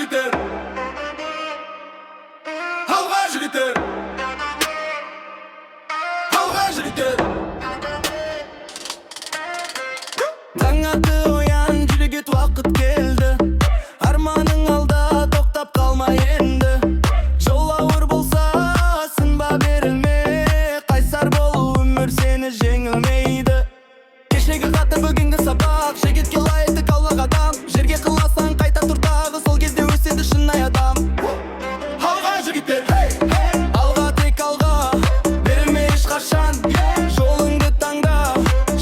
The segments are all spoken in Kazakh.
жігіттер, алға жігіттер, алға жігіттер. Таң аты оян, жүрегет уақыт келді. Арманың алда, тоқтап қалма енді. Жол ауыр болса, сынба берілме. Қайсар болу өмір сені жеңілмейді. Кешегі хаты бүгінгі сабақ, жігітке лайықты қалмақ адам. Жерге қыласаң қайта тұр тағы, сол кезде өседі шынайы адам. Алға жігіттер, Алға тек алға, берілме ешқашан. Жолыңды таңда,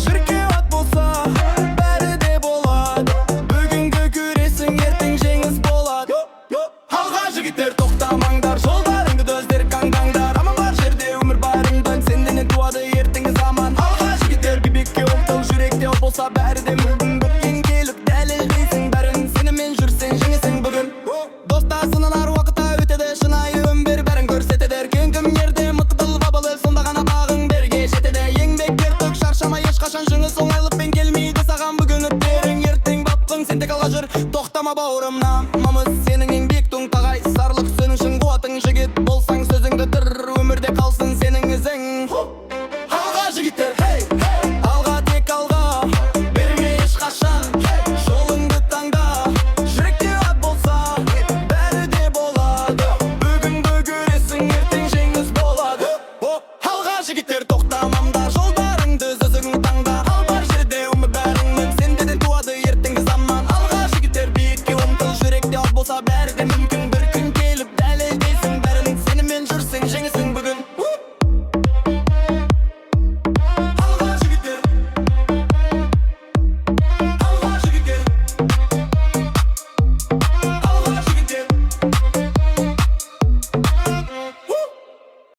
шіркеуат болса, бәрі де болады. Бүгінгі көресің, ертең жеңіс болады. алға жігіттер, Тоқтамаңдар, жолдарыңды дөздер қаңдаңдар. Аман бар жерде өмір барыңдан, сенден туады ертеңгі заман. алға жігіттер, Бибекке ұмтыл, жүректе от болса бәрі де мүмкін. Бүккен келіп дәлелдейсің бәрін, сенімен жүрсең жеңесің бүгін. Достасынан ар уақытта өтеді, шынайы өмір бәрін көрсетеді. Еркен кімдерде мықтыл бабылы, сонда ғана бағың берге жетеді. Еңбектер түк шаршамай ешқашан, жеңіс оңайлықпен келмейді саған бүгін өттерің. Ертең баптың, сен тек алға жүр, тоқтама бауырымнан.